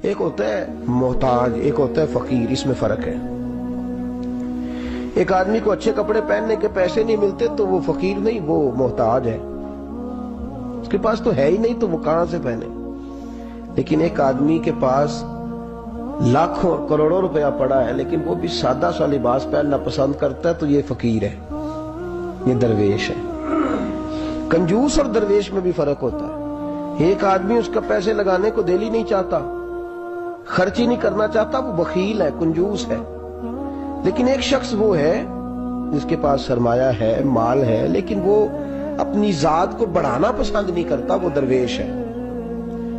ایک ہوتا ہے محتاج، ایک ہوتا ہے فقیر، اس میں فرق ہے۔ ایک آدمی کو اچھے کپڑے پہننے کے پیسے نہیں ملتے تو وہ فقیر نہیں، وہ محتاج ہے، اس کے پاس تو ہے ہی نہیں تو وہ کہاں سے پہنے۔ لیکن ایک آدمی کے پاس لاکھوں اور کروڑوں روپیہ پڑا ہے لیکن وہ بھی سادہ سا لباس پہننا پسند کرتا ہے تو یہ فقیر ہے، یہ درویش ہے۔ کنجوس اور درویش میں بھی فرق ہوتا ہے۔ ایک آدمی اس کا پیسے لگانے کو دل ہی نہیں چاہتا، خرچ ہی نہیں کرنا چاہتا، وہ بخیل ہے، کنجوس ہے۔ لیکن ایک شخص وہ ہے جس کے پاس سرمایہ ہے، مال ہے، لیکن وہ اپنی ذات کو بڑھانا پسند نہیں کرتا، وہ درویش ہے،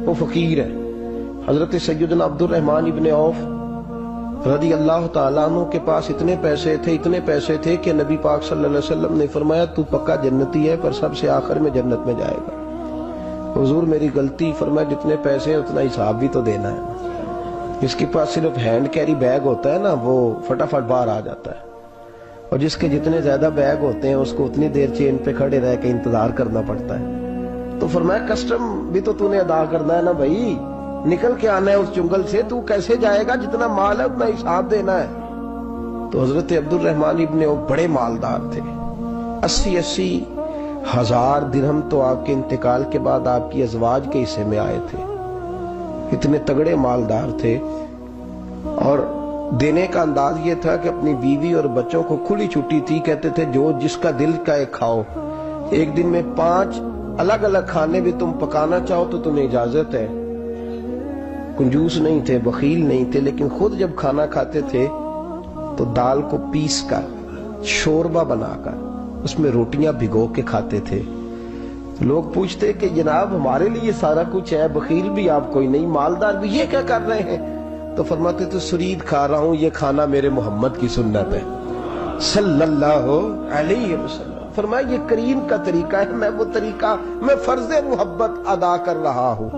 وہ فقیر ہے۔ حضرت سیدنا عبد الرحمن ابن عوف رضی اللہ تعالیٰ عنہ کے پاس اتنے پیسے تھے کہ نبی پاک صلی اللہ علیہ وسلم نے فرمایا تو پکا جنتی ہے پر سب سے آخر میں جنت میں جائے گا۔ حضور میری غلطی، فرمایا جتنے پیسے ہیں اتنا حساب بھی تو دینا ہے۔ جس کے پاس صرف ہینڈ کیری بیگ ہوتا ہے نا وہ فٹافٹ باہر آ جاتا ہے، اور جس کے جتنے زیادہ بیگ ہوتے ہیں اس کو اتنی دیر چین پہ کھڑے رہ کے انتظار کرنا پڑتا ہے۔ تو فرمایا کسٹم بھی تو نے ادا کرنا ہے نا بھائی، نکل کے آنا ہے اس جنگل سے، تو کیسے جائے گا؟ جتنا مال ہے اتنا حساب دینا ہے۔ تو حضرت عبد الرحمن ابن عوف بڑے مالدار تھے، 80 ہزار درہم تو آپ کے انتقال کے بعد آپ کی ازواج کے حصے میں آئے تھے، اتنے تگڑے مالدار تھے۔ اور دینے کا انداز یہ تھا کہ اپنی بیوی اور بچوں کو کھلی چھٹی تھی، کہتے تھے جو جس کا دل کا ایک کھاؤ، ایک دن میں 5 الگ الگ کھانے بھی تم پکانا چاہو تو تمہیں اجازت ہے۔ کنجوس نہیں تھے، بخیل نہیں تھے، لیکن خود جب کھانا کھاتے تھے تو دال کو پیس کر شوربہ بنا کر اس میں روٹیاں بھگو کے کھاتے تھے۔ لوگ پوچھتے کہ جناب ہمارے لیے سارا کچھ ہے، بخیل بھی آپ کوئی نہیں، مالدار بھی، یہ کیا کر رہے ہیں؟ تو فرماتے تو سرید کھا رہا ہوں، یہ کھانا میرے محمد کی سنت ہے صلی اللہ علیہ وسلم۔ فرمایا یہ کریم کا طریقہ ہے، میں وہ طریقہ، میں فرض محبت ادا کر رہا ہوں،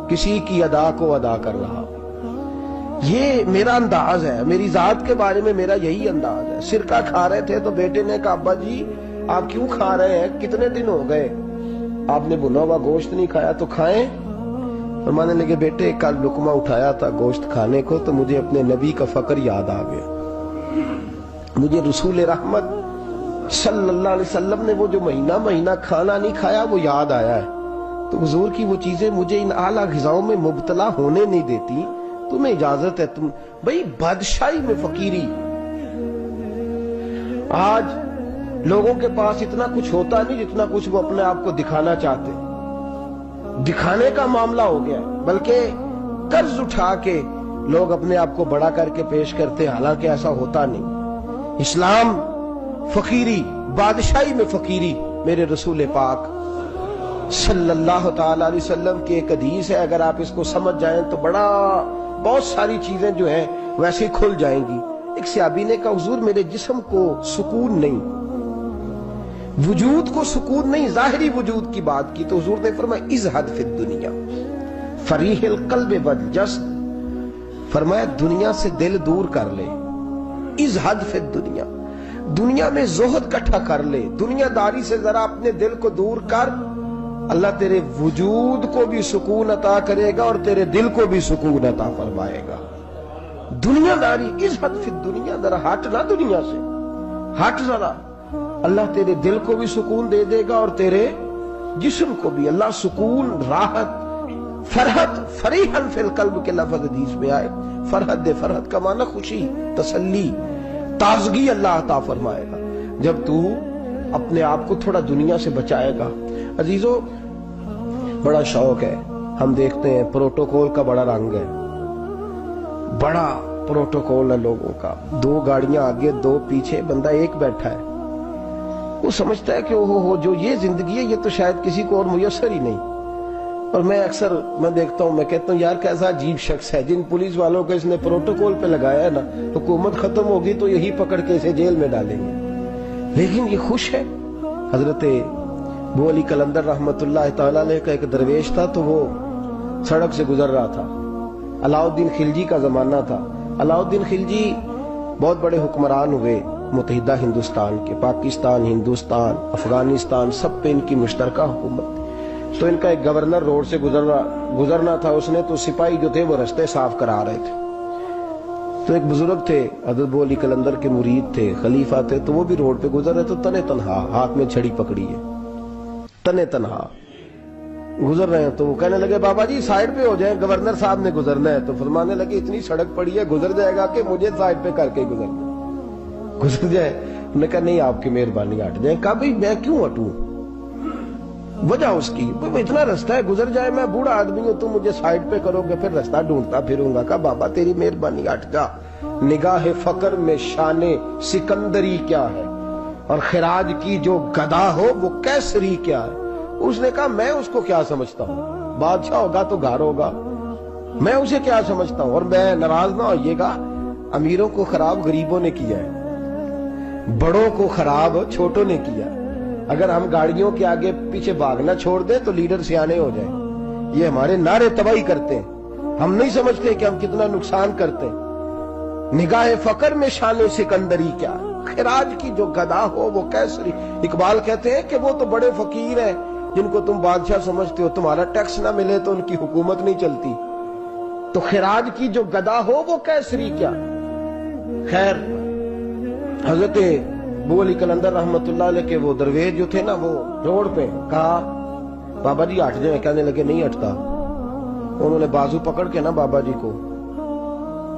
کسی کی ادا کو ادا کر رہا ہوں، یہ میرا انداز ہے، میری ذات کے بارے میں میرا یہی انداز ہے۔ سرکہ کھا رہے تھے تو بیٹے نے کہا ابا جی آپ کیوں کھا رہے ہیں، کتنے دن ہو گئے آپ نے بنا ہوا گوشت نہیں کھایا تو کھائیں۔ فرمانے لگے بیٹے کل لقمہ اٹھایا تھا گوشت کھانے کو تو مجھے اپنے نبی کا فقر یاد آ گیا، مجھے رسول رحمت صلی اللہ علیہ وسلم نے وہ جو مہینہ کھانا نہیں کھایا وہ یاد آیا ہے۔ تو حضور کی وہ چیزیں مجھے ان اعلیٰ غذاؤں میں مبتلا ہونے نہیں دیتی، تمہیں اجازت ہے۔ تم بھئی بادشاہی میں فقیری، آج لوگوں کے پاس اتنا کچھ ہوتا نہیں جتنا کچھ وہ اپنے آپ کو دکھانا چاہتے، دکھانے کا معاملہ ہو گیا، بلکہ قرض اٹھا کے لوگ اپنے آپ کو بڑا کر کے پیش کرتے، حالانکہ ایسا ہوتا نہیں۔ اسلام فقیری، بادشاہی میں فقیری، میرے رسول پاک صلی اللہ تعالی علیہ وسلم کی ایک حدیث ہے، اگر آپ اس کو سمجھ جائیں تو بہت ساری چیزیں جو ہیں ویسے کھل جائیں گی۔ ایک صحابی نے کہا حضور میرے جسم کو سکون نہیں، وجود کو سکون نہیں، ظاہری وجود کی بات کی، تو حضور نے فرمایا ازہد فی الدنیا فریح القلب والجسد، فرمایا دنیا سے دل دور کر لے، ازہد فی الدنیا، دنیا میں زہد کٹھا کر لے، دنیا داری سے ذرا اپنے دل کو دور کر، اللہ تیرے وجود کو بھی سکون عطا کرے گا اور تیرے دل کو بھی سکون عطا فرمائے گا۔ دنیا داری، ازہد فی الدنیا، ذرا ہٹ نہ دنیا سے، ہٹ ذرا، اللہ تیرے دل کو بھی سکون دے دے گا اور تیرے جسم کو بھی۔ اللہ سکون، راحت، فرحت، فریحاً فی القلب کے لفظ حدیث میں آئے، فرحت دے، فرحت کا معنی خوشی، تسلی، تازگی اللہ عطا فرمائے گا جب تو اپنے آپ کو تھوڑا دنیا سے بچائے گا۔ عزیزو بڑا شوق ہے، ہم دیکھتے ہیں پروٹوکول کا بڑا رنگ ہے، بڑا پروٹوکول ہے لوگوں کا، 2 گاڑیاں آگے 2 پیچھے، بندہ ایک بیٹھا ہے، وہ سمجھتا ہے کہ اوہو جو یہ زندگی ہے یہ تو شاید کسی کو اور میسر ہی نہیں۔ اور میں اکثر دیکھتا ہوں، میں کہتا ہوں یار کیسا عجیب شخص ہے، جن پولیس والوں کو اس نے پروٹوکول پہ لگایا ہے نا، حکومت ختم ہوگی تو یہی پکڑ کے اسے جیل میں ڈالیں گے، لیکن یہ خوش ہے۔ حضرت ابو علی قلندر رحمت اللہ تعالیٰ علیہ کا ایک درویش تھا، تو وہ سڑک سے گزر رہا تھا، علاؤالدین خلجی کا زمانہ تھا۔ علاؤالدین خلجی بہت بڑے حکمران ہوئے متحدہ ہندوستان کے، پاکستان، ہندوستان، افغانستان، سب پہ ان کی مشترکہ حکومت۔ تو ان کا ایک گورنر روڈ سے گزرنا تھا، اس نے تو سپاہی جو تھے وہ رستے صاف کرا رہے تھے، تو ایک بزرگ تھے حضرت ابو علی قلندر کے مرید تھے، خلیفہ تھے، تو وہ بھی روڈ پہ گزر رہے تو تنے تنہا ہاتھ میں چھڑی پکڑی ہے، تنے تنہا گزر رہے ہیں۔ تو وہ کہنے لگے بابا جی سائیڈ پہ ہو جائیں، گورنر صاحب نے گزرنا ہے۔ تو فرمانے لگے اتنی سڑک پڑی ہے، گزر جائے گا کہ مجھے سائیڈ پہ کر کے گزر جائے؟ انہوں نے کہا نہیں آپ کی مہربانی ہٹ جائیں۔ کہا بھئی میں کیوں ہٹوں؟ وجہ اس کی اتنا رستہ ہے، گزر جائے، میں بوڑھا آدمی ہوں، تم مجھے سائیڈ پہ کرو گے، پھر رستہ ڈھونڈتا پھروں گا۔ کہا بابا تیری مہربانی ہٹ جا، نگاہ فقر میں شان سکندری کیا ہے، اور خراج کی جو گدا ہو وہ کیسری کیا ہے۔ اس نے کہا میں اس کو کیا سمجھتا ہوں، بادشاہ ہوگا تو گھر ہوگا، میں اسے کیا سمجھتا ہوں، اور میں ناراض نہ ہوئیے گا، امیروں کو خراب غریبوں نے کیا ہے، بڑوں کو خراب چھوٹوں نے کیا۔ اگر ہم گاڑیوں کے آگے پیچھے بھاگنا چھوڑ دیں تو لیڈر سیانے ہو جائیں۔ یہ ہمارے نعرے تباہی کرتے ہیں، ہم نہیں سمجھتے کہ ہم کتنا نقصان کرتے ہیں۔ نگاہ فقر میں شان سکندری کیا، خراج کی جو گدا ہو وہ کیسری۔ اقبال کہتے ہیں کہ وہ تو بڑے فقیر ہیں جن کو تم بادشاہ سمجھتے ہو، تمہارا ٹیکس نہ ملے تو ان کی حکومت نہیں چلتی، تو خراج کی جو گدا ہو وہ کیسری کیا۔ خیر حضرت ابو علی قلندر رحمت اللہ علیہ کے وہ درویش جو تھے نا، وہ روڈ پہ کہا بابا جی ہٹ جائیں، کہنے لگے نہیں ہٹتا۔ انہوں نے بازو پکڑ کے نا بابا جی کو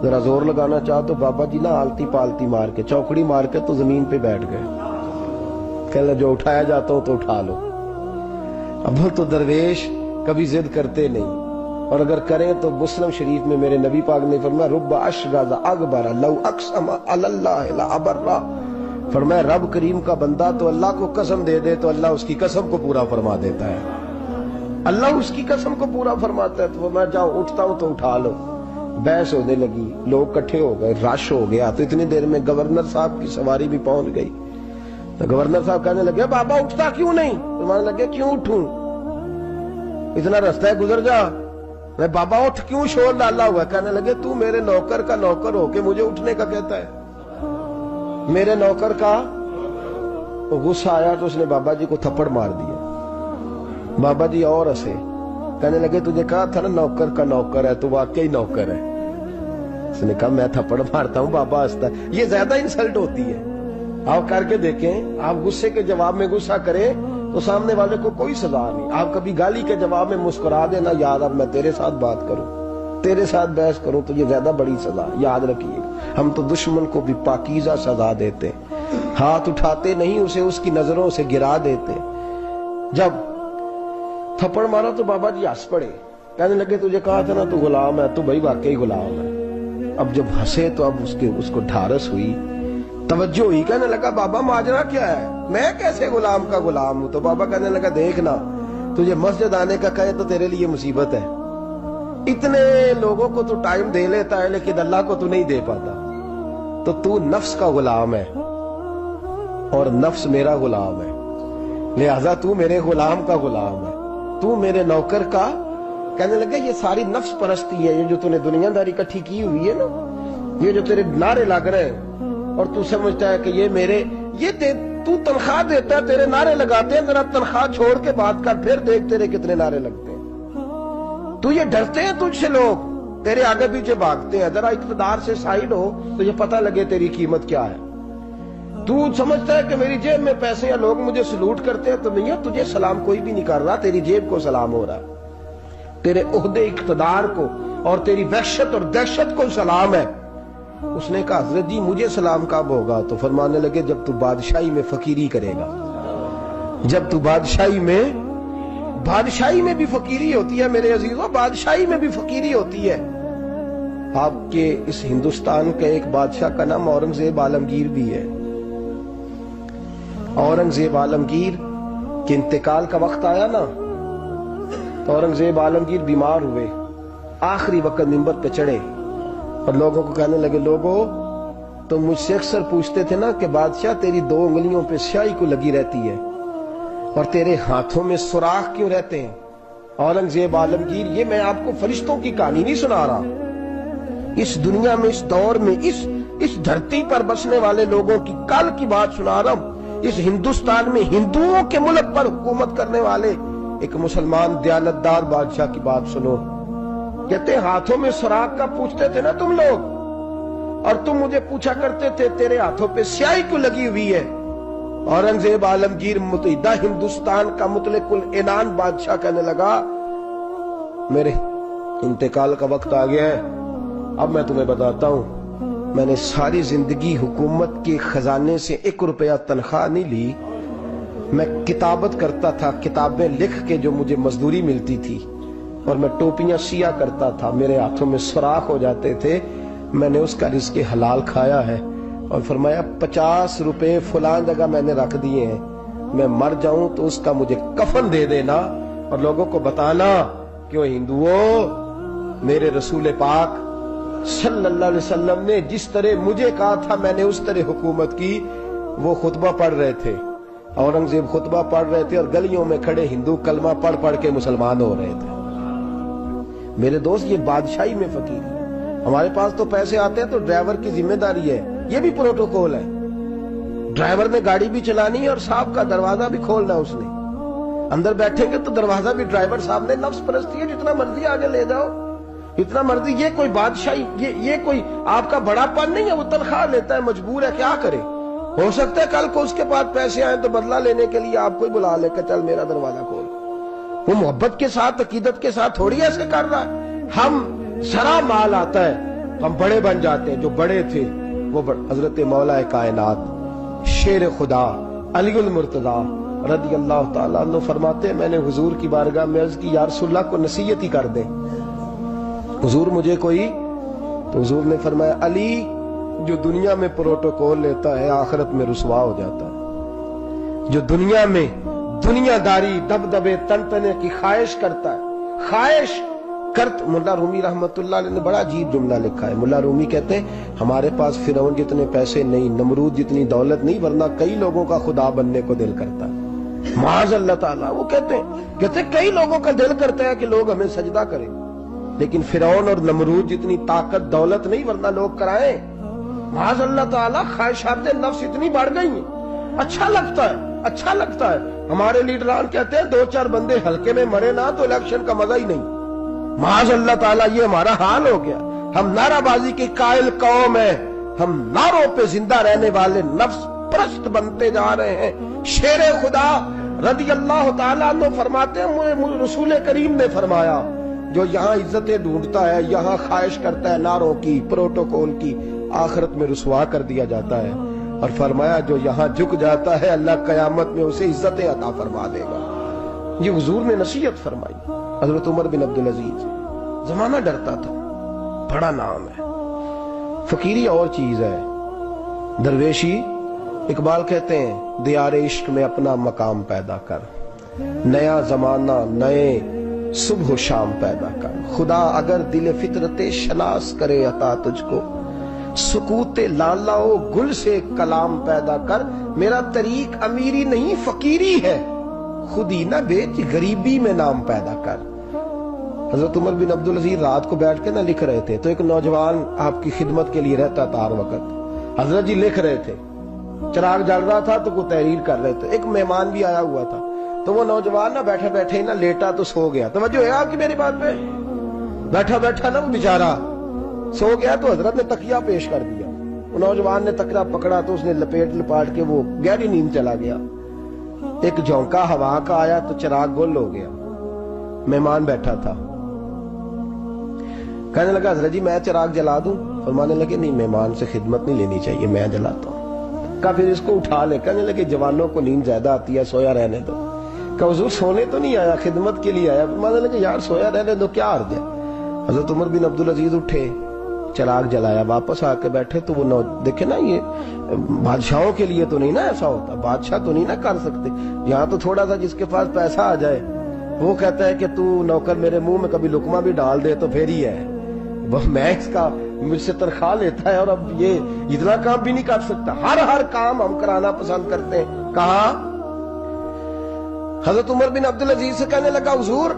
ذرا زور لگانا چاہا تو بابا جی نا آلتی پالتی مار کے چوکڑی مار کے تو زمین پہ بیٹھ گئے، کہنے جو اٹھایا جاتا ہوں تو اٹھا لو۔ اب تو درویش کبھی ضد کرتے نہیں، اور اگر کریں تو مسلم شریف میں میرے نبی پاک نے فرمایا رب اشغاز اکبر لو اقسم علی اللہ لابرہ، فرمایا رب کریم کا بندہ تو اللہ کو قسم دے دے تو اللہ اس کی قسم کو پورا فرما دیتا ہے، اللہ اس کی قسم کو پورا فرماتا ہے۔ تو میں جاؤ اٹھتا ہوں تو اٹھا لو۔ بحث ہونے لگی، لوگ کٹھے ہو گئے، رش ہو گیا، تو اتنی دیر میں گورنر صاحب کی سواری بھی پہنچ گئی۔ تو گورنر صاحب کہنے لگے بابا اٹھتا کیوں نہیں؟ فرمانے لگے کیوں اٹھوں، اتنا رستہ ہے گزر جا۔ میں بابا اٹھ کیوں شور ڈالا ہوا؟ کہنے لگے تو میرے نوکر کا نوکر ہو کے مجھے اٹھنے کا کہتا ہے، میرے نوکر کا۔ غصہ آیا تو اس نے بابا جی کو تھپڑ مار دیا۔ بابا جی اور ہنسے، کہنے لگے تجھے کہا تھا نا نوکر کا نوکر ہے، تو واقعی نوکر ہے۔ اس نے کہا میں تھپڑ مارتا ہوں، بابا ہنستا ہے۔ یہ زیادہ انسلٹ ہوتی ہے، آپ کر کے دیکھیں، آپ غصے کے جواب میں غصہ کریں تو سامنے والے کو کوئی سزا نہیں۔ آپ کبھی گالی کے جواب میں مسکرا دینا یار اب میں تیرے ساتھ بات کروں، تیرے ساتھ بحث کروں، تو یہ زیادہ بڑی سزا، یاد رکھیے۔ ہم تو دشمن کو بھی پاکیزہ سزا دیتے، ہاتھ اٹھاتے نہیں، اسے اس کی نظروں سے گرا دیتے۔ جب تھپڑ مارا تو بابا جی ہنس پڑے، کہنے لگے تجھے کہا تھا نا تو غلام ہے، تو بھائی واقعی غلام ہے۔ اب جب ہنسے تو اب اس کو ڈھارس ہوئی، توجہ ہوئی، کہنے لگا بابا ماجرا کیا ہے، میں کیسے غلام کا غلام ہوں؟ تو بابا کہنے لگا دیکھنا، تجھے مسجد آنے کا کہے تو تیرے لیے مصیبت ہے، اتنے لوگوں کو تو ٹائم دے لیتا ہے لیکن اللہ کو تو نہیں دے پاتا، تو نفس کا غلام ہے اور نفس میرا غلام ہے، لہذا تو میرے غلام کا غلام ہے، تو میرے نوکر کا۔ کہنے لگے یہ ساری نفس پرستی ہے، یہ جو تو نے دنیا داری اکٹھی کی ہوئی ہے نا، یہ جو تیرے نعرے لگ رہے ہیں اور تو سمجھتا ہے کہ یہ میرے، تو تنخواہ دیتا ہے، تیرے نعرے لگاتے ہیں، ذرا تنخواہ چھوڑ کے بات کر، پھر دیکھ تیرے کتنے نعرے لگتے ہیں۔ تو یہ ڈرتے ہیں تجھ سے لوگ، تیرے آگے پیچھے بھاگتے ہیں، ذرا اقتدار سے سائڈ ہو تو یہ پتہ لگے تیری قیمت کیا ہے۔ تو سمجھتا ہے کہ میری جیب میں پیسے ہیں، لوگ مجھے سلوٹ کرتے ہیں، تو نہیں ہے، تجھے سلام کوئی بھی نہیں کر رہا، تیری جیب کو سلام ہو رہا، تیرے عہدے اقتدار کو اور تیری وحشت اور دہشت کو سلام ہے۔ اس نے کہا حضرت جی مجھے سلام کب ہوگا؟ تو فرمانے لگے جب تو بادشاہی میں فقیری کرے گا، جب تو بادشاہی میں بھی فقیری ہوتی ہے میرے عزیزوں، بادشاہی میں بھی فقیری ہوتی ہے۔ آپ کے اس ہندوستان کے ایک بادشاہ کا نام اورنگزیب عالمگیر بھی ہے۔ اورنگزیب عالمگیر کے انتقال کا وقت آیا نا، تو اورنگزیب عالمگیر بیمار ہوئے، آخری وقت منبر پہ چڑھے اور لوگوں کو کہنے لگے لوگوں تو مجھ سے اکثر پوچھتے تھے نا کہ بادشاہ تیری 2 انگلیوں پہ سیاہی کو لگی رہتی ہے اور تیرے ہاتھوں میں سوراخ کیوں رہتے ہیں؟ اورنگزیب عالمگیر یہ میں آپ کو فرشتوں کی کہانی نہیں سنا رہا، اس دنیا میں، اس دور میں، اس دھرتی پر بسنے والے لوگوں کی کل کی بات سنا رہا ہوں۔ اس ہندوستان میں ہندوؤں کے ملک پر حکومت کرنے والے ایک مسلمان دیانتدار بادشاہ کی بات سنو. کہتے ہاتھوں میں سراغ کا پوچھتے تھے نا تم لوگ, اور تم مجھے پوچھا کرتے تھے تیرے ہاتھوں پہ سیاہی کیوں لگی ہوئی ہے. اورنگزیب عالمگیر متحدہ ہندوستان کا مطلق العنان بادشاہ کہنے لگا میرے انتقال کا وقت آ گیا ہے. اب میں تمہیں بتاتا ہوں, میں نے ساری زندگی حکومت کے خزانے سے 1 روپیہ تنخواہ نہیں لی. میں کتابت کرتا تھا, کتابیں لکھ کے جو مجھے مزدوری ملتی تھی, اور میں ٹوپیاں سیا کرتا تھا, میرے ہاتھوں میں سوراخ ہو جاتے تھے. میں نے اس کا رزق حلال کھایا ہے. اور فرمایا 50 روپے فلان جگہ میں نے رکھ دیے ہیں, میں مر جاؤں تو اس کا مجھے کفن دے دینا, اور لوگوں کو بتانا کہ وہ ہندوؤں میرے رسول پاک صلی اللہ علیہ وسلم نے جس طرح مجھے کہا تھا میں نے اس طرح حکومت کی. وہ خطبہ پڑھ رہے تھے, اورنگزیب خطبہ پڑھ رہے تھے, اور گلیوں میں کھڑے ہندو کلمہ پڑھ پڑھ کے مسلمان ہو رہے تھے. میرے دوست یہ بادشاہی میں فقیری. ہمارے پاس تو پیسے آتے ہیں تو ڈرائیور کی ذمہ داری ہے, یہ بھی پروٹوکول ہے. ڈرائیور نے گاڑی بھی چلانی ہے اور صاحب کا دروازہ بھی کھولنا اس نے. اندر بیٹھیں گے تو دروازہ بھی ڈرائیور صاحب نے. نفس پرستی ہے, جتنا مرضی آگے لے جاؤ, اتنا مرضی. یہ کوئی بادشاہی, یہ کوئی آپ کا بڑا پن نہیں ہے. وہ تنخواہ لیتا ہے, مجبور ہے, کیا کرے. ہو سکتا ہے کل کو اس کے پاس پیسے آئیں تو بدلہ لینے کے لیے آپ کو ہی بلا لے کہ چل میرا دروازہ کھول. وہ محبت کے ساتھ, عقیدت کے ساتھ تھوڑی ایسے کر رہا ہے. ہم سرا مال آتا ہے, ہم بڑے بن جاتے ہیں. جو بڑے تھے وہ حضرت مولا کائنات شیر خدا علی المرتضیٰ رضی اللہ تعالیٰ عنہ فرماتے ہیں میں نے حضور کی بارگاہ میں عرض کی یا رسول اللہ کو نصیحت ہی کر دیں, حضور مجھے کوئی. تو حضور نے فرمایا علی جو دنیا میں پروٹوکول لیتا ہے آخرت میں رسوا ہو جاتا ہے. جو دنیا میں دنیا داری دبدبے تنتنے کی خواہش کرتا ہے, خواہش کرت. ملا رومی رحمت اللہ علیہ نے بڑا عجیب جملہ لکھا ہے. ملا رومی کہتے ہیں ہمارے پاس فرعون جتنے پیسے نہیں, نمرود جتنی دولت نہیں, ورنہ کئی لوگوں کا خدا بننے کو دل کرتا ہے. معاذ اللہ تعالیٰ. وہ کہتے ہیں کئی لوگوں کا دل کرتا ہے کہ لوگ ہمیں سجدہ کریں, لیکن فرعون اور نمرود جتنی طاقت دولت نہیں, ورنہ لوگ کرائیں. معاذ اللہ تعالیٰ. خواہشات نفس اتنی بڑھ گئی ہیں. اچھا لگتا ہے, اچھا لگتا ہے. ہمارے لیڈران کہتے ہیں 2-4 بندے ہلکے میں مرے نہ تو الیکشن کا مزہ ہی نہیں. معاذ اللہ تعالیٰ یہ ہمارا حال ہو گیا. ہم نعرہ بازی کی قائل قوم ہیں, ہم نعروں پہ زندہ رہنے والے نفس پرست بنتے جا رہے ہیں. شیر خدا رضی اللہ تعالیٰ عنہ فرماتے ہیں رسول کریم نے فرمایا جو یہاں عزتیں ڈھونڈتا ہے, یہاں خواہش کرتا ہے نعروں کی, پروٹوکول کی, آخرت میں رسوا کر دیا جاتا ہے. اور فرمایا جو یہاں جھک جاتا ہے اللہ قیامت میں اسے عزتیں عطا فرما دے گا. یہ حضور نے نصیحت فرمائی. حضرت عمر بن عبدالعزیز. زمانہ ڈرتا تھا, بڑا نام ہے. فقیری اور چیز ہے, درویشی. اقبال کہتے ہیں دیار عشق میں اپنا مقام پیدا کر, نیا زمانہ نئے صبح و شام پیدا کر. خدا اگر دل فطرت شناس کرے عطا تجھ کو, سکوت لالا و گل سے کلام پیدا کر. میرا طریق امیری نہیں فقیری ہے, خود ہی نہ بیچ غریبی میں نام پیدا کر. حضرت عمر بن عبدالعزیز رات کو بیٹھ کے نہ لکھ رہے تھے, تو ایک نوجوان آپ کی خدمت کے لیے رہتا تھا ہر وقت. حضرت جی لکھ رہے تھے, چراغ جل رہا تھا تو کوئی تحریر کر رہے تھے. ایک مہمان بھی آیا ہوا تھا, تو وہ نوجوان نہ بیٹھے بیٹھے نہ لیٹا تو سو گیا. توجہ ہے آپ کی میری بات پہ؟ بیٹھا بیٹھا نہ وہ بیچارہ سو گیا, تو حضرت نے تکیہ پیش کر دیا. وہ نوجوان نے تکیہ پکڑا تو اس نے لپاٹ کے وہ گہری نیند چلا گیا. ایک جھونکا ہوا کا آیا تو چراغ گل ہو گیا. مہمان بیٹھا تھا, کہنے لگا حضرت جی میں چراغ جلا دوں؟ فرمانے لگے نہیں, مہمان سے خدمت نہیں لینی چاہیے, میں جلاتا ہوں. کہا پھر اس کو اٹھا لے. کہنے لگے جوانوں کو نیند زیادہ آتی ہے, سویا رہنے دو. کہا حضور سونے تو نہیں آیا, خدمت کے لیے آیا. فرمانے لگے یار سویا رہنے دو, کیا عرض ہے. حضرت عمر بن عبدالعزیز اٹھے, چراغ جلایا, واپس آ کے بیٹھے تو وہ دیکھے نا, یہ بادشاہوں کے لیے تو نہیں نا ایسا ہوتا, بادشاہ تو نہیں نا کر سکتے. یہاں تو تھوڑا سا جس کے پاس پیسہ آ جائے وہ کہتا ہے کہ تو نوکر میرے منہ میں کبھی لقمہ بھی ڈال دے تو پھر ہی ہے. میں اس کا مجھ سے تنخواہ لیتا ہے اور اب یہ اتنا کام بھی نہیں کر سکتا. ہر کام ہم کرانا پسند کرتے ہیں. کہا حضرت عمر بن عبدالعزیز سے کہنے لگا حضور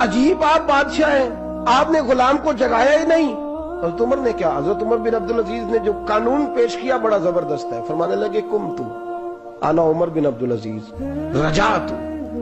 عجیب آپ بادشاہ ہیں, آپ نے غلام کو جگایا ہی نہیں. حضرت عمر نے کیا, حضرت عمر بن عبدالعزیز نے جو قانون پیش کیا بڑا زبردست ہے. فرمانے لگے کم تو انا عمر بن عبدالعزیز رجعت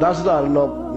10,000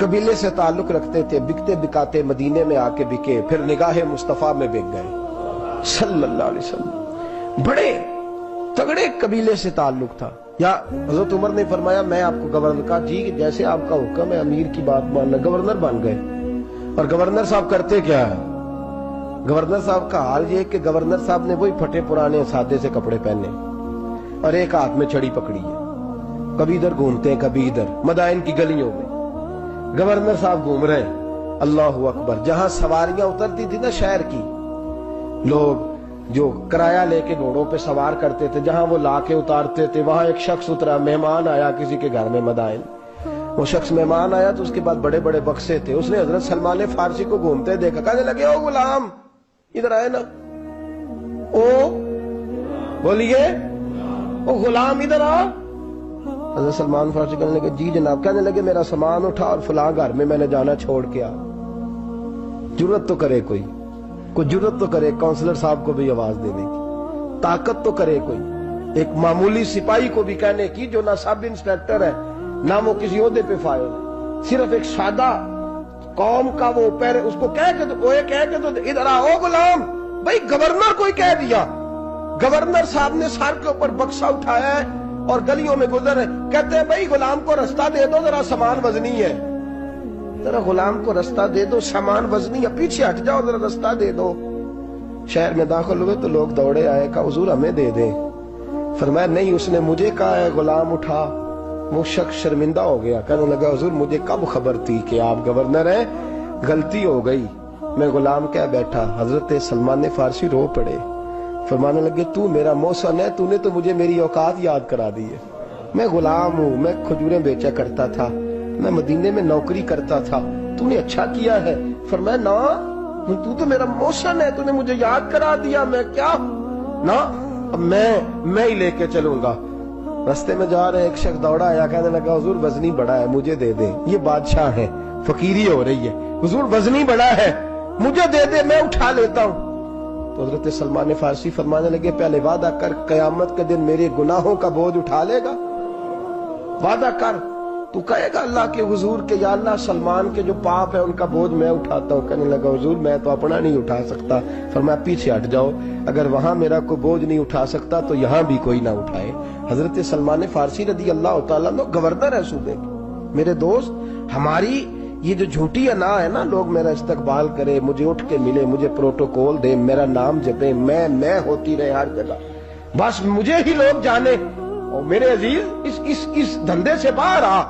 قبیلے سے تعلق رکھتے تھے، بکتے بکاتے مدینے میں آ کے بکے، پھر نگاہ مصطفیٰ میں بک گئے صلی اللہ علیہ وسلم۔ بڑے تگڑے قبیلے سے تعلق تھا۔ یا حضرت عمر نے فرمایا میں آپ کو گورنر کا، جی جیسے آپ کا حکم ہے، امیر کی بات ماننا، گورنر بن گئے۔ اور گورنر صاحب کرتے کیا ہے؟ گورنر صاحب کا حال یہ کہ گورنر صاحب نے وہی پھٹے پرانے سادے سے کپڑے پہنے اور ایک ہاتھ میں چھڑی پکڑی ہے، کبھی ادھر گھومتے ہیں کبھی ادھر، مدائن کی گلیوں میں گورنر صاحب گھوم رہے ہیں۔ اللہ اکبر۔ جہاں سواریاں اترتی تھی نا شہر کی، لوگ جو کرایہ لے کے گھوڑوں پہ سوار کرتے تھے، جہاں وہ لا کے اتارتے تھے، وہاں ایک شخص اترا، مہمان آیا کسی کے گھر میں مدائن۔ وہ شخص مہمان آیا تو اس کے بعد بڑے بڑے بکسے تھے، اس نے حضرت سلمان فارسی کو گھومتے دیکھا، کہنے لگے او غلام ادھر آئے نا، او بولیے او غلام ادھر آ۔ حضرت سلمان فارسی کہنے لگے جی جناب۔ کہنے لگے میرا سامان اٹھا اور فلاں گھر میں نے جانا چھوڑ کے آ۔ جرت تو کرے کوئی جرت تو کرے کونسلر صاحب کو بھی آواز دینے کی، طاقت تو کرے کوئی، ایک معمولی سپاہی کو بھی کہنے کی جو نہ سب انسپیکٹر ہے نہ وہ کسی عہدے پہ فائل ہے، صرف ایک سادہ قوم کا وہ پیر، اس کو کہہ کے تو ادھر آؤ غلام۔ بھائی گورنر کوئی کہہ دیا، گورنر صاحب نے سر کے اوپر بکسا اٹھایا ہے اور گلیوں میں گزر رہے، کہتے ہیں بھائی غلام کو رستہ دے دو، ذرا سامان وزنی ہے، ذرا غلام کو رستہ دے دو، سامان وزنی ہے، پیچھے ہٹ جاؤ، ذرا رستہ دے دو۔ شہر میں داخل ہوئے تو لوگ دوڑے آئے، کہا حضور ہمیں دے دیں۔ فرمایا نہیں، اس نے مجھے کہا ہے غلام اٹھا۔ وہ شخص شرمندہ ہو گیا، کہنے لگا حضور مجھے کب خبر تھی کہ آپ گورنر ہیں، غلطی ہو گئی، میں غلام کہہ بیٹھا۔ حضرت سلمان فارسی رو پڑے، فرمانے لگے تو میرا محسن ہے، تو نے تو مجھے میری اوقات یاد کرا دی ہے، میں غلام ہوں، میں کھجوریں بیچا کرتا تھا، میں مدینے میں نوکری کرتا تھا، تو نے اچھا کیا ہے۔ فرمایا نا تو تو میرا محسن ہے، تو نے مجھے یاد کرا دیا، میں کیا نا اب میں ہی لے کے چلوں گا۔ رستے میں جا رہے ایک شخص دوڑا آیا، کہنے لگا حضور وزنی بڑا ہے مجھے دے دیں، یہ بادشاہ ہے، فقیری ہو رہی ہے، حضور وزنی بڑا ہے مجھے دے دے، میں اٹھا لیتا ہوں۔ تو حضرت سلمان فارسی فرمانے لگے پہلے وعدہ کر قیامت کے دن میرے گناہوں کا بوجھ اٹھا لے گا، وعدہ کر، تو کہے گا اللہ کے حضور کے یا اللہ سلمان کے جو پاپ ہے ان کا بوجھ میں اٹھاتا ہوں۔ کہنے لگا حضور میں تو اپنا نہیں اٹھا سکتا۔ فرمایا پیچھے ہٹ جاؤ، اگر وہاں میرا کوئی بوجھ نہیں اٹھا سکتا تو یہاں بھی کوئی نہ اٹھائے۔ حضرت سلمان فارسی رضی اللہ تعالیٰ عنہ گورنر ہے صوبے کے۔ میرے دوست ہماری یہ جو جھوٹی انا ہے نا، لوگ میرا استقبال کرے، مجھے اٹھ کے ملے، مجھے پروٹوکول دے، میرا نام جپے، میں ہوتی رہے ہر جگہ، بس مجھے ہی لوگ جانے۔ اور میرے عزیز اس دھندے سے باہر آ،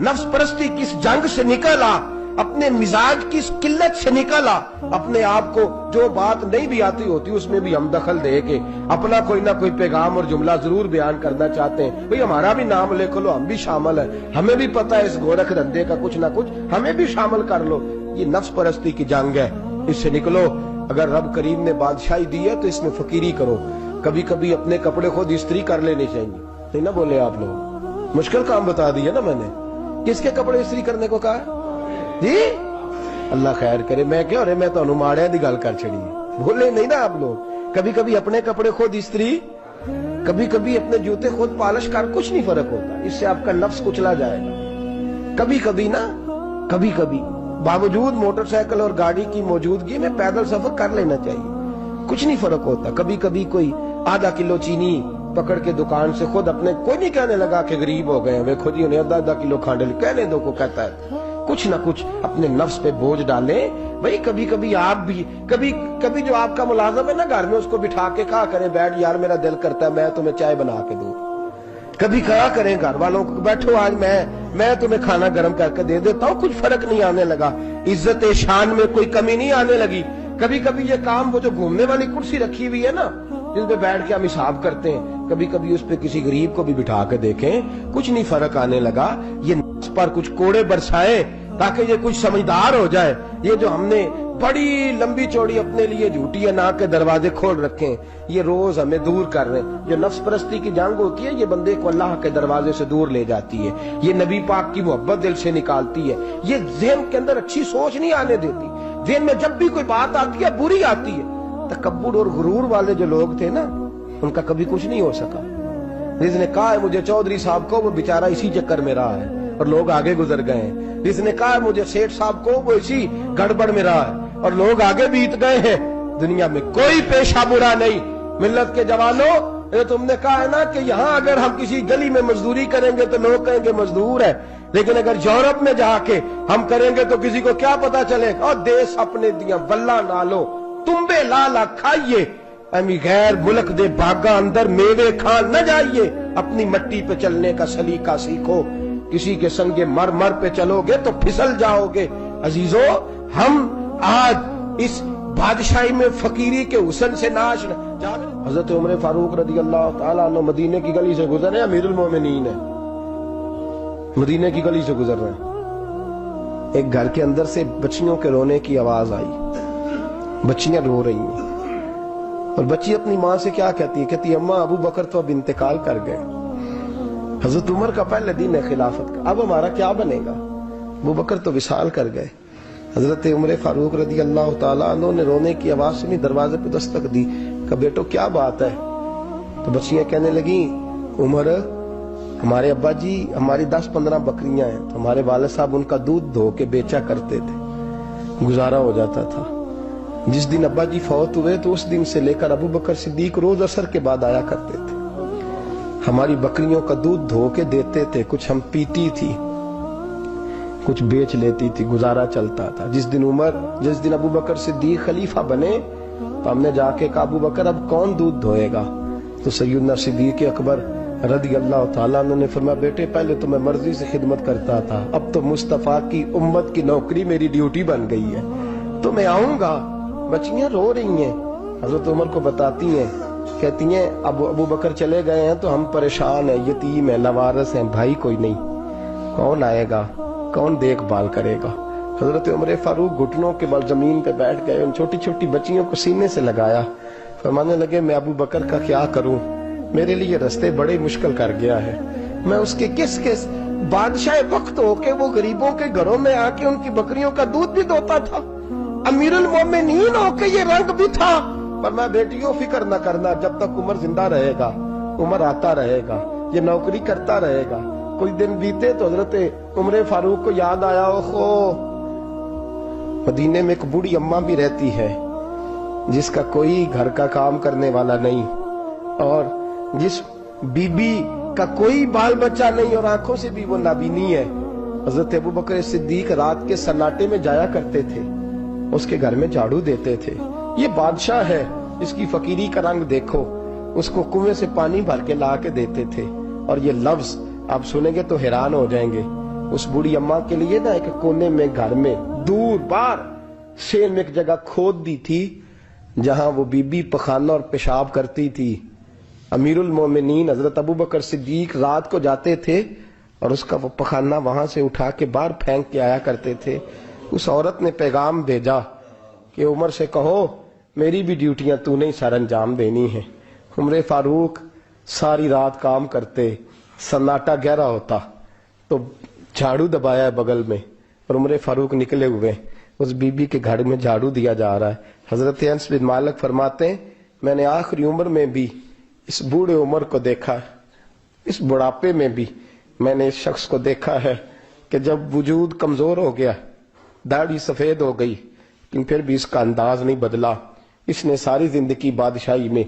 نفس پرستی کی اس جنگ سے نکل آ، اپنے مزاج کی اس قلت سے نکل آ، اپنے آپ کو جو بات نہیں بھی آتی ہوتی اس میں بھی ہم دخل دے کے اپنا کوئی نہ کوئی پیغام اور جملہ ضرور بیان کرنا چاہتے ہیں۔ بھئی ہمارا بھی نام لکھ لو، ہم بھی شامل ہیں، ہمیں بھی پتہ ہے اس گورکھ دھندے کا کچھ نہ کچھ، ہمیں بھی شامل کر لو۔ یہ نفس پرستی کی جنگ ہے، اس سے نکلو۔ اگر رب کریم نے بادشاہی دی ہے تو اس میں فقیری کرو، کبھی کبھی اپنے کپڑے خود استری کر لینے چاہیے، نہیں نہ بولے آپ لوگ، مشکل کام بتا دیا نا میں نے، کس کے کپڑے استری کرنے کو کہا جی؟ اللہ خیر کرے، میں کیا رہے، میں تو ماڑے دی گل کر چھڑی ہے، بولے نہیں نا آپ لوگ۔ کبھی کبھی اپنے کپڑے خود استری، کبھی کبھی اپنے جوتے خود پالش کر، کچھ نہیں فرق ہوتا، اس سے آپ کا نفس کچلا جائے گا۔ کبھی کبھی نا، کبھی کبھی باوجود موٹر سائیکل اور گاڑی کی موجودگی میں پیدل سفر کر لینا چاہیے، کچھ نہیں فرق ہوتا۔ کبھی کبھی کوئی آدھا کلو چینی پکڑ کے دکان سے خود اپنے، کوئی نہیں کہنے لگا کہ غریب ہو گئے ہیں، خود ہی انہیں آدھا کلو کھانڈل کہنے دو کو کہتا ہے، کچھ نہ کچھ اپنے نفس پہ بوجھ ڈالیں۔ بھئی کبھی کبھی آپ بھی، کبھی جو آپ کا ملازم ہے نا گھر میں، اس کو بٹھا کے کہا کریں بیٹھ یار میرا دل کرتا ہے میں تمہیں چائے بنا کے دوں۔ کبھی کہا کریں گھر والوں کو بیٹھو آج میں تمہیں کھانا گرم کر کے دے دیتا ہوں، کچھ فرق نہیں آنے لگا، عزت شان میں کوئی کمی نہیں آنے لگی۔ کبھی کبھی یہ کام، وہ جو گھومنے والی کرسی رکھی ہوئی ہے نا جس پہ بیٹھ کے ہم حساب کرتے ہیں، کبھی کبھی اس پہ کسی غریب کو بھی بٹھا کے دیکھیں، کچھ نہیں فرق آنے لگا۔ یہ نفس پر کچھ کوڑے برسائیں تاکہ یہ کچھ سمجھدار ہو جائے۔ یہ جو ہم نے بڑی لمبی چوڑی اپنے لیے جھوٹی انا کے دروازے کھول رکھے ہیں، یہ روز ہمیں دور کر رہے ہیں۔ جو نفس پرستی کی جنگ ہوتی ہے یہ بندے کو اللہ کے دروازے سے دور لے جاتی ہے، یہ نبی پاک کی محبت دل سے نکالتی ہے، یہ ذہن کے اندر اچھی سوچ نہیں آنے دیتی۔ ذہن میں جب بھی کوئی بات آتی ہے بری آتی ہے۔ تکبر اور غرور والے جو لوگ تھے نا ان کا کبھی کچھ نہیں ہو سکا۔ جس نے کہا ہے مجھے چودھری صاحب کو، وہ بیچارہ اسی چکر میں رہا ہے، اور لوگ آگے گزر گئے ہیں. جس نے کہا مجھے سیٹھ صاحب کو وہ اسی گڑبڑ میں رہا ہے اور لوگ آگے بیت گئے ہیں. دنیا میں کوئی پیشہ برا نہیں. ملت کے جوانوں، یہ تم نے کہا ہے نا کہ یہاں اگر ہم کسی گلی میں مزدوری کریں گے تو لوگ کہیں گے مزدور ہے، لیکن اگر یورپ میں جا کے ہم کریں گے تو کسی کو کیا پتا چلے گا؟ اور دیس اپنے دیا ولہ نالو تمبے لالا کھائیے، امی غیر ملک دے باغاں اندر میوے کھان نہ جائیے. اپنی مٹی پہ چلنے کا سلیقہ سیکھو. کسی کے سنگ مر پہ چلو گے تو پھسل جاؤ گے. عزیزو، ہم آج اس بادشاہی میں فقیری کے حسن سے ناش حضرت عمر فاروق رضی اللہ تعالیٰ عنہ مدینے کی گلی سے گزر رہے ہیں. امیر المومنین ہے، مدینے کی گلی سے گزر رہے ہیں. ایک گھر کے اندر سے بچیوں کے رونے کی آواز آئی. بچیاں رو رہی ہیں اور بچی اپنی ماں سے کیا کہتی ہے؟ کہتی ہے اماں ابو بکر تو اب انتقال کر گئے. حضرت عمر کا پہلے دن ہے خلافت کا، اب ہمارا کیا بنے گا؟ ابو بکر تو وصال کر گئے. حضرت عمر فاروق رضی اللہ تعالیٰ عنہ نے رونے کی آواز سنی، دروازے پہ دستک دی کہ بیٹو کیا بات ہے؟ تو بچیاں کہنے لگیں عمر ہمارے ابا جی ہماری 10-15 بکریاں ہیں، تو ہمارے والد صاحب ان کا دودھ دھو کے بیچا کرتے تھے، گزارا ہو جاتا تھا. جس دن ابا جی فوت ہوئے تو اس دن سے لے کر ابو بکر صدیق روز عصر کے بعد آیا کرتے تھے، ہماری بکریوں کا دودھ دھو کے دیتے تھے، کچھ ہم پیتی تھی کچھ بیچ لیتی تھی، گزارا چلتا تھا. جس دن ابو بکر صدیق خلیفہ بنے تو ہم نے جا کے کہا ابو بکر اب کون دودھ دھوئے گا؟ تو سیدنا صدیق اکبر رضی اللہ تعالیٰ عنہ نے فرمایا بیٹے پہلے تو میں مرضی سے خدمت کرتا تھا، اب تو مصطفیٰ کی امت کی نوکری میری ڈیوٹی بن گئی ہے، تو میں آؤں گا. بچیاں رو رہی ہیں، حضرت عمر کو بتاتی ہیں، کہتی ہیں ابو بکر چلے گئے ہیں تو ہم پریشان ہیں، یتیم ہیں، لاوارث ہیں، بھائی کوئی نہیں، کون آئے گا، کون دیکھ بھال کرے گا؟ حضرت عمر فاروق گھٹنوں کے بل زمین پہ بیٹھ گئے، ان چھوٹی چھوٹی بچیوں کو سینے سے لگایا، فرمانے لگے میں ابو بکر کا کیا کروں، میرے لیے رستے بڑے مشکل کر گیا ہے، میں اس کے کس بادشاہ وقت ہو کے وہ غریبوں کے گھروں میں آ کے ان کی بکریوں کا دودھ بھی دوتا تھا، امیر المومنین ہو کے یہ رنگ بھی تھا. پر میں بیٹیوں فکر نہ کرنا، جب تک عمر زندہ رہے گا، عمر آتا رہے گا، یہ نوکری کرتا رہے گا. کوئی دن بیتے تو حضرت عمر فاروق کو یاد آیا اوہو مدینے میں ایک بوڑھی اماں بھی رہتی ہے جس کا کوئی گھر کا کام کرنے والا نہیں، اور جس بی بی کا کوئی بال بچہ نہیں اور آنکھوں سے بھی وہ نابینی ہے. حضرت ابو بکر صدیق رات کے سناٹے میں جایا کرتے تھے، اس کے گھر میں جھاڑو دیتے تھے. یہ بادشاہ ہے، اس کی فقیری کا رنگ دیکھو. اس کو کنویں سے پانی بھر کے لا کے دیتے تھے. اور یہ لفظ آپ سنیں گے تو حیران ہو جائیں گے. اس بوڑھی اماں کے لیے نا ایک کونے میں گھر میں دور باہر شین میں ایک جگہ کھود دی تھی جہاں وہ بی بی پخانہ اور پیشاب کرتی تھی. امیر المومنین حضرت ابو بکر صدیق رات کو جاتے تھے اور اس کا وہ پخانہ وہاں سے اٹھا کے باہر پھینک کے آیا کرتے تھے. اس عورت نے پیغام بھیجا کہ عمر سے کہو میری بھی ڈیوٹیاں تو نہیں سر انجام دینی ہیں. عمر فاروق ساری رات کام کرتے، سناٹا گہرا ہوتا تو جھاڑو دبایا ہے بغل میں اور عمر فاروق نکلے ہوئے، اس بی بی کے گھر میں جھاڑو دیا جا رہا ہے. حضرت انس بن مالک فرماتے ہیں میں نے آخری عمر میں بھی اس بوڑھے عمر کو دیکھا، اس بڑھاپے میں بھی میں نے اس شخص کو دیکھا ہے کہ جب وجود کمزور ہو گیا، داڑھی سفید ہو گئی، لیکن پھر بھی اس کا انداز نہیں بدلا. اس نے ساری زندگی بادشاہی میں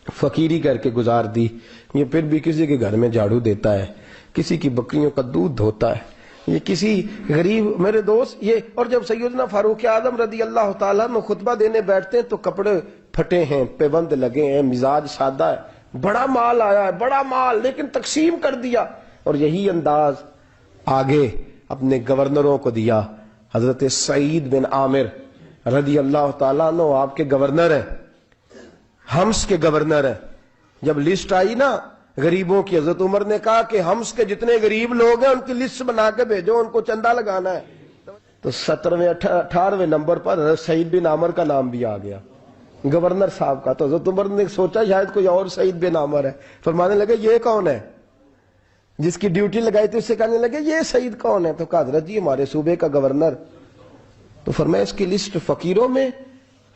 فقیری کر کے گزار دی، یہ پھر بھی کسی کے گھر میں جھاڑو دیتا ہے، کسی کی بکریوں کا دودھ دھوتا ہے، یہ کسی غریب میرے دوست یہ. اور جب سیدنا فاروق اعظم رضی اللہ تعالیٰ میں خطبہ دینے بیٹھتے ہیں تو کپڑے پھٹے ہیں، پیبند لگے ہیں، مزاج سادہ ہے، بڑا مال آیا ہے، بڑا مال، لیکن تقسیم کر دیا. اور یہی انداز آگے اپنے گورنروں کو دیا. حضرت سعید بن عامر رضی اللہ تعالیٰ عنہ آپ کے گورنر ہیں، حمص کے گورنر ہیں. جب لسٹ آئی نا غریبوں کی، حضرت عمر نے کہا کہ حمص کے جتنے غریب لوگ ہیں ان کی لسٹ بنا کے بھیجو، ان کو چندہ لگانا ہے. تو 17ویں 18ویں نمبر پر حضرت سعید بن عامر کا نام بھی آ گیا، گورنر صاحب کا. تو حضرت عمر نے سوچا شاید کوئی اور سعید بن عامر ہے. فرمانے لگے یہ کون ہے؟ جس کی ڈیوٹی لگائی تھی اس سے کہنے لگے یہ سعید کون ہے؟ تو کہا حضرت جی ہمارے صوبے کا گورنر. تو فرمایا اس کی لسٹ فقیروں میں؟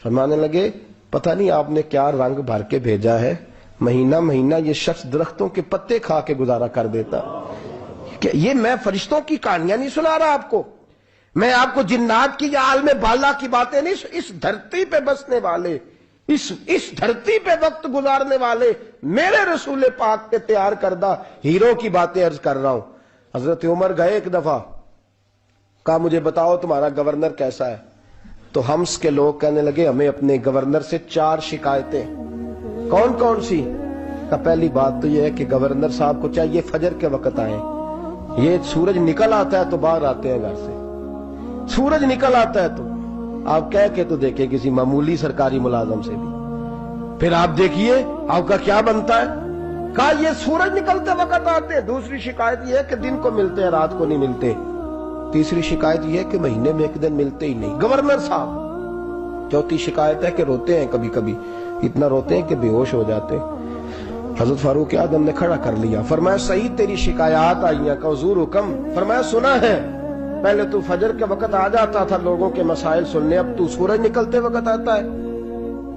فرمانے لگے پتہ نہیں آپ نے کیا رنگ بھر کے بھیجا ہے، مہینہ مہینہ یہ شخص درختوں کے پتے کھا کے گزارا کر دیتا، یہ میں فرشتوں کی کہانیاں نہیں سنا رہا آپ کو، میں آپ کو جنات کی یا عالم بالا کی باتیں نہیں، اس دھرتی پہ بسنے والے، اس دھرتی پہ وقت گزارنے والے میرے رسول پاک کے تیار کردہ ہیرو کی باتیں عرض کر رہا ہوں۔ حضرت عمر گئے ایک دفعہ، کہا مجھے بتاؤ تمہارا گورنر کیسا ہے؟ تو ہمس کے لوگ کہنے لگے ہمیں اپنے گورنر سے 4 شکایتیں۔ کون کون سی؟ پہلی بات تو یہ ہے کہ گورنر صاحب کو چاہیے فجر کے وقت آئیں، یہ سورج نکل آتا ہے تو باہر آتے ہیں گھر سے، سورج نکل آتا ہے تو آپ کہہ کے تو دیکھیں کسی معمولی سرکاری ملازم سے بھی، پھر آپ دیکھیے آپ کا کیا بنتا ہے۔ کہا یہ سورج نکلتے وقت آتے ہیں۔ دوسری شکایت یہ ہے کہ دن کو ملتے ہیں رات کو نہیں ملتے۔ تیسری شکایت یہ ہے کہ مہینے میں ایک دن ملتے ہی نہیں گورنر صاحب۔ چوتھی شکایت ہے کہ روتے ہیں، کبھی کبھی اتنا روتے ہیں کہ بے ہوش ہو جاتے ہیں۔ حضرت فاروق اعظم نے کھڑا کر لیا، فرمایا سعید تیری شکایات آئی ہیں، کہ حضور حکم۔ فرمایا سنا ہے، پہلے تو فجر کے وقت آ جاتا تھا لوگوں کے مسائل سننے، اب تو سورج نکلتے وقت آتا ہے۔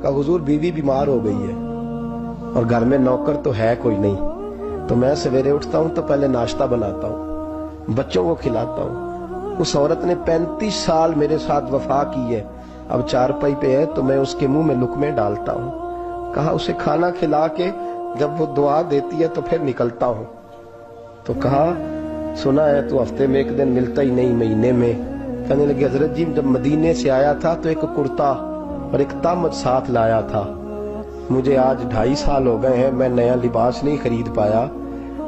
کہا حضور بیوی بیمار ہو گئی ہے اور گھر میں نوکر تو ہے کوئی نہیں، تو میں سویرے اٹھتا ہوں تو پہلے ناشتہ بناتا ہوں، بچوں کو کھلاتا ہوں۔ اس عورت نے 35 سال میرے ساتھ وفا کی ہے، اب چارپائی پہ ہے تو میں اس کے منہ میں لقمے ڈالتا ہوں۔ کہا اسے کھانا کھلا کے جب وہ دعا دیتی ہے تو پھر نکلتا ہوں۔ تو کہا سنا ہے تو ہفتے میں ایک دن ملتا ہی نہیں، مہینے میں۔ کہنے لگے حضرت جی جب مدینے سے آیا تھا تو ایک کرتا اور ایک تامت ساتھ لایا تھا، مجھے آج 2.5 سال ہو گئے ہیں، میں نیا لباس نہیں خرید پایا۔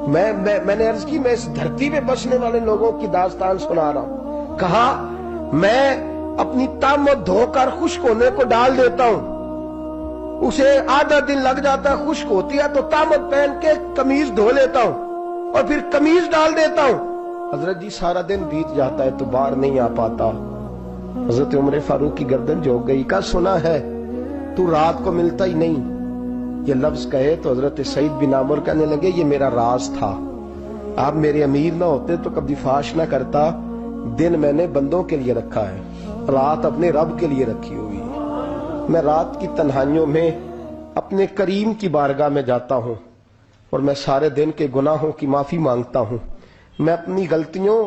میں نے عرض کی میں اس دھرتی پہ بسنے والے لوگوں کی داستان سنا رہا ہوں۔ کہا میں اپنی تامت دھو کر خشک ہونے کو ڈال دیتا ہوں، اسے آدھا دن لگ جاتا ہے، خشک ہوتی ہے تو تامت پہن کے قمیض دھو لیتا ہوں اور پھر قمیض ڈال دیتا ہوں۔ حضرت جی سارا دن بیت جاتا ہے تو باہر نہیں آ پاتا۔ حضرت عمر فاروق کی گردن جھک گئی، کہا سنا ہے تو رات کو ملتا ہی نہیں۔ یہ لفظ کہے تو حضرت سعید بن عامر کہنے لگے یہ میرا راز تھا، آپ میرے امیر نہ ہوتے تو کبھی فاش نہ کرتا، دن میں نے بندوں کے لیے رکھا ہے، رات اپنے رب کے لیے رکھی ہوئی ہے۔ میں رات کی تنہائیوں میں اپنے کریم کی بارگاہ میں جاتا ہوں اور میں سارے دن کے گناہوں کی معافی مانگتا ہوں، میں اپنی غلطیوں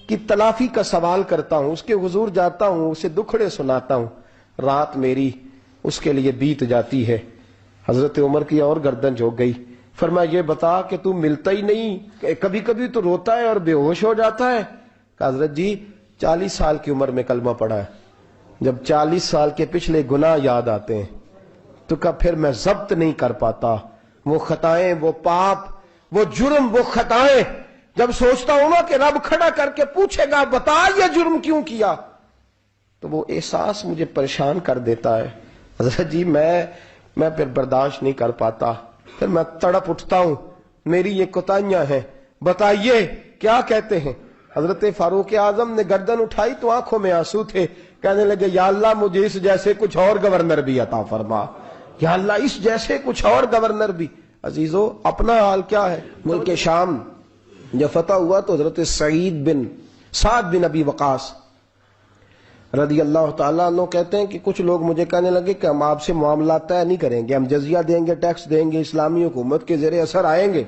کی تلافی کا سوال کرتا ہوں، اس کے حضور جاتا ہوں، اسے دکھڑے سناتا ہوں، رات میری اس کے لیے بیت جاتی ہے۔ حضرت عمر کی اور گردن جھک گئی، فرمایا یہ بتا کہ تو ملتا ہی نہیں، کبھی کبھی تو روتا ہے اور بے ہوش ہو جاتا ہے۔ کہ حضرت جی 40 سال کی عمر میں کلمہ پڑھا ہے، جب 40 سال کے پچھلے گناہ یاد آتے ہیں تو کہا پھر میں ضبط نہیں کر پاتا، وہ خطائیں، وہ پاپ، وہ جرم، وہ خطائیں جب سوچتا ہوں نا کہ رب کھڑا کر کے پوچھے گا بتا یہ جرم کیوں کیا، تو وہ احساس مجھے پریشان کر دیتا ہے۔ حضرت جی میں پھر برداشت نہیں کر پاتا، پھر میں تڑپ اٹھتا ہوں، میری یہ کوتاہیاں ہیں، بتائیے کیا کہتے ہیں۔ حضرت فاروق اعظم نے گردن اٹھائی تو آنکھوں میں آنسو تھے، کہنے لگے یا اللہ مجھے اس جیسے کچھ اور گورنر بھی عطا فرما، یا اللہ اس جیسے کچھ اور گورنر بھی۔ عزیزو اپنا حال کیا ہے؟ ملک شام جب فتح ہوا تو حضرت سعد بن ابی وقاص رضی اللہ تعالیٰ عنہ کہتے ہیں کہ کچھ لوگ مجھے کہنے لگے کہ ہم آپ سے معاملات طے نہیں کریں گے، ہم جزیہ دیں گے، ٹیکس دیں گے، اسلامی حکومت کے زیر اثر آئیں گے،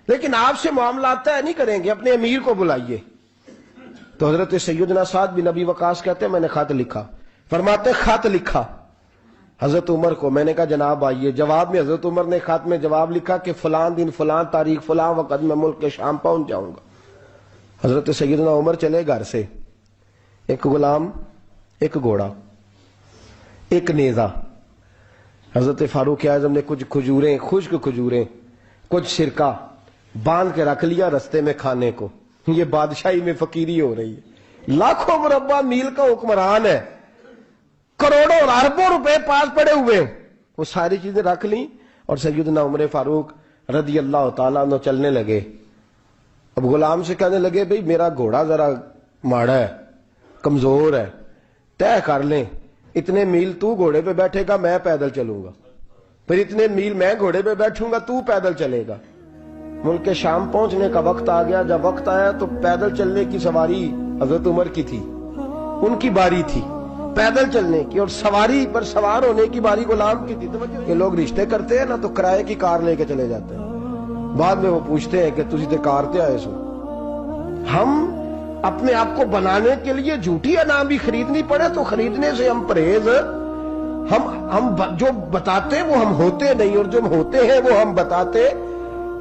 لیکن آپ سے معاملات طے نہیں کریں گے، اپنے امیر کو بلائیے۔ تو حضرت سیدنا سعد بن ابی وقاص کہتے ہیں میں نے خط لکھا، فرماتے خط لکھا حضرت عمر کو، میں نے کہا جناب آئیے، جواب میں حضرت عمر نے خط میں جواب لکھا کہ فلاں دن فلاں تاریخ فلاں وقت میں ملک کے شام پہنچ جاؤں گا۔ حضرت سیدنا عمر چلے گھر سے، ایک غلام، ایک گھوڑا، ایک نیزہ۔ حضرت فاروق اعظم نے کچھ کھجوریں، خشک کھجوریں، کچھ سرکہ باندھ کے رکھ لیا رستے میں کھانے کو۔ یہ بادشاہی میں فقیری ہو رہی ہے، لاکھوں مربع میل کا حکمران ہے، کروڑوں اور اربوں روپے پاس پڑے ہوئے، وہ ساری چیزیں رکھ لیں اور سیدنا عمر فاروق رضی اللہ تعالیٰ عنہ چلنے لگے۔ اب غلام سے کہنے لگے بھئی میرا گھوڑا ذرا ماڑا ہے، کمزور ہے، طے کر لیں، اتنے میل تو گھوڑے پہ بیٹھے گا میں پیدل چلوں گا، پھر اتنے میل میں گھوڑے پہ بیٹھوں گا تو پیدل چلے گا۔ ملک شام پہنچنے کا وقت آ گیا، جب وقت آیا تو پیدل چلنے کی سواری حضرت عمر کی تھی، ان کی باری تھی پیدل چلنے کی، اور سواری پر سوار ہونے کی باری غلام کی تھی۔ یہ لوگ رشتے کرتے ہیں نا تو کرائے کی کار لے کے چلے جاتے ہیں، بعد میں وہ پوچھتے ہیں کہ تسی تے کار تے آئے سو، ہم اپنے آپ کو بنانے کے لیے جھوٹی انعام بھی خریدنی پڑے تو خریدنے سے ہم پرہیز. ہم جو بتاتے وہ ہم ہوتے نہیں، اور جو ہم ہوتے ہیں وہ ہم بتاتے.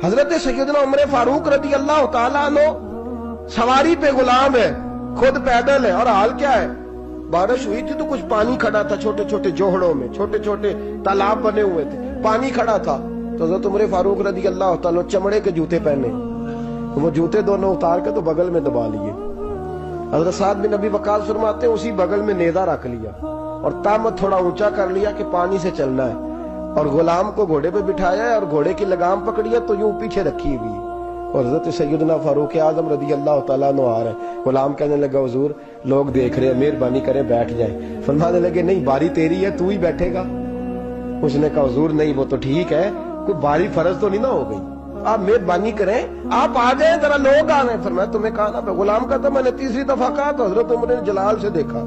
حضرت سیدنا عمر فاروق رضی اللہ تعالیٰ عنہ سواری پہ غلام ہے، خود پیدل ہے، اور حال کیا ہے؟ بارش ہوئی تھی تو کچھ پانی کھڑا تھا چھوٹے چھوٹے جوہڑوں میں، چھوٹے چھوٹے تالاب بنے ہوئے تھے، پانی کھڑا تھا. تو حضرت عمر فاروق رضی اللہ تعالیٰ چمڑے کے جوتے پہنے، وہ جوتے دونوں اتار کے تو بغل میں دبا لیے. حضرت سعد بن ابی وقاص فرماتے ہیں اسی بغل میں نیزہ رکھ لیا اور تامت تھوڑا اونچا کر لیا کہ پانی سے چلنا ہے، اور غلام کو گھوڑے پہ بٹھایا ہے اور گھوڑے کی لگام پکڑی ہے تو یوں پیچھے رکھی ہوئی. اور حضرت سیدنا فاروق اعظم رضی اللہ تعالیٰ عنہ آ رہے ہیں. غلام کہنے لگا حضور لوگ دیکھ رہے ہیں، مہربانی کریں بیٹھ جائیں. فرمانے لگے نہیں، باری تیری ہے، تو ہی بیٹھے گا. اس نے کہا حضور نہیں، وہ تو ٹھیک ہے، کوئی باری فرض تو نہیں نہ ہو گئی، آپ مہربانی کریں آپ آ جائیں، ذرا لوگ آ رہے ہیں. فرمایا تمہیں کہا نا. غلام کہتا میں نے تیسری دفعہ کہا تو حضرت عمر نے جلال سے دیکھا،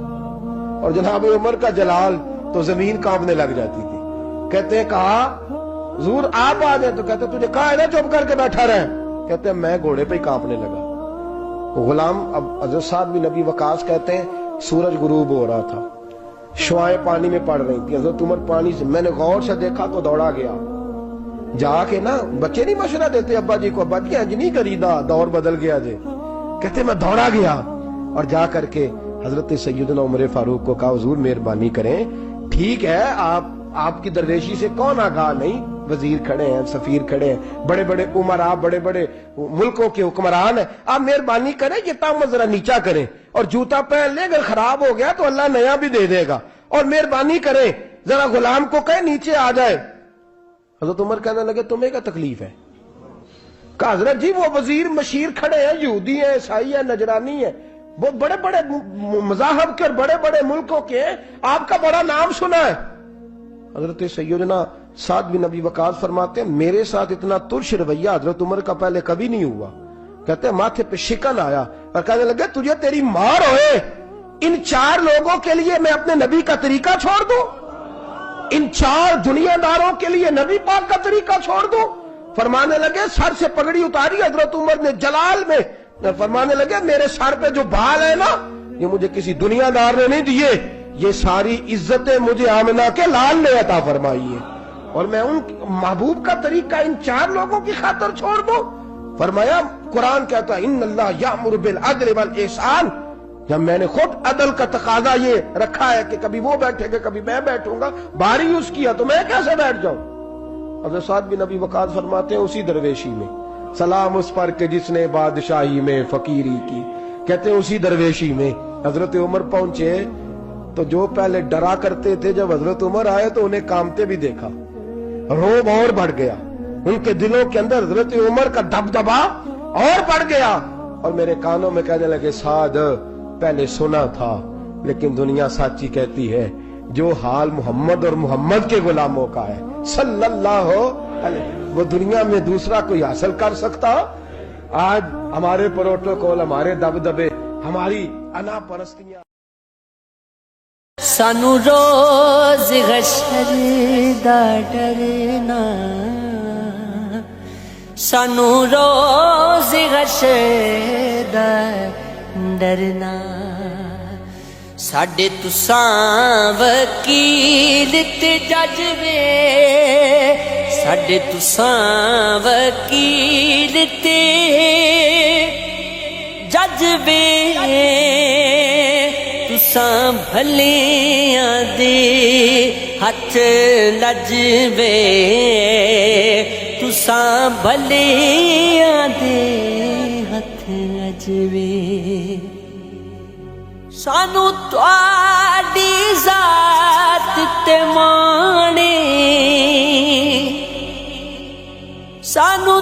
اور جناب عمر کا جلال تو زمین کانپنے لگ جاتی تھی. کہتے ہیں کہا حضور آپ آ جائیں، تو کہتے تجھے کہا ہے نا چپ کر کے بیٹھا رہے. کہتے ہیں میں گھوڑے پہ ہی کانپنے لگا. غلام اب حضرت سعد بن ابی وقاص کہتے ہیں سورج غروب ہو رہا تھا، شعائیں پانی میں پڑ رہی تھی. حضرت عمر پانی سے میں نے غور سے دیکھا تو دوڑا گیا. جا کے نا بچے نہیں مشورہ دیتے ابا جی کو، ابا جی انج نہیں کریدا، دور بدل گیا جی. کہتے میں دوڑا گیا اور جا کر کے حضرت سیدنا عمر فاروق کو کہا حضور مہربانی کریں، ٹھیک ہے آپ کی درویشی سے کون آگاہ نہیں، وزیر کھڑے ہیں، سفیر کھڑے ہیں، بڑے بڑے عمرا، بڑے بڑے ملکوں کے حکمران ہیں، آپ مہربانی کریں یہ تامت ذرا نیچا کریں، اور جوتا پہن لیں، اگر خراب ہو گیا تو اللہ نیا بھی دے دے گا، اور مہربانی کریں ذرا غلام کو کہیں نیچے آ جائے. حضرت عمر کہنے لگے تمہیں کیا تکلیف ہے؟ کہا حضرت جی وہ وزیر مشیر کھڑے ہیں، یہودی ہیں، عیسائی ہیں، نجرانی ہیں، وہ بڑے بڑے مذاہب کے اور بڑے بڑے ملکوں کے ہیں، آپ کا بڑا نام سنا ہے. حضرت سیدنا سعد بن ابی وقاص فرماتے ہیں میرے ساتھ اتنا ترش رویہ حضرت عمر کا پہلے کبھی نہیں ہوا. کہتے ہیں ماتھے پہ شکن آیا اور کہنے لگے تجھے تیری مار ہوئے، ان 4 لوگوں کے لیے میں اپنے نبی کا طریقہ چھوڑ دوں، ان 4 دنیا داروں کے لیے نبی پاک کا طریقہ چھوڑ دوں. فرمانے لگے سر سے پگڑی اتاری حضرت عمر نے جلال میں، فرمانے لگے میرے سر پہ جو بال ہے نا یہ مجھے کسی دنیا دار نے نہیں دیے، یہ ساری عزتیں مجھے آمنہ کے لال نے عطا فرمائی ہے، اور میں ان محبوب کا طریقہ ان 4 لوگوں کی خاطر چھوڑ دوں. فرمایا قرآن کہتا ہے ان اللہ یامر بالعدل والاحسان، جب میں نے خود عدل کا تقاضا یہ رکھا ہے کہ کبھی وہ بیٹھے گا کبھی میں بیٹھوں گا، باری اس کی ہے تو میں کیسے بیٹھ جاؤں. حضرت سعد بن ابی وقاص فرماتے ہیں اسی درویشی میں سلام اس پر کہ جس نے بادشاہی میں فقیری کی. کہتے ہیں اسی درویشی میں حضرت عمر پہنچے تو جو پہلے ڈرا کرتے تھے جب حضرت عمر آئے تو انہیں کامتے بھی دیکھا، روب اور بڑھ گیا، ان کے دلوں کے اندر حضرت عمر کا دبدبا اور بڑھ گیا، اور میرے کانوں میں کہنے لگے سعد پہلے سنا تھا لیکن دنیا سچی کہتی ہے، جو حال محمد اور محمد کے غلاموں کا ہے صلی اللہ علیہ وہ دنیا میں دوسرا کوئی حاصل کر سکتا. آج ہمارے پروٹوکول، ہمارے دبدبے، ہماری انا پرستیاں سانو روز حشر دا ڈرنا، سانو روز حشر دا ڈرنا، ساڈے تساں وکیل تے جج وے، ساڈے تساں وکیل تے جج وے، تساں بھلیاں دے ہتھ لج وے، تساں بھلیاں دے ہتھ لج وے. سانو تواڈی ذات تے مانے، سانو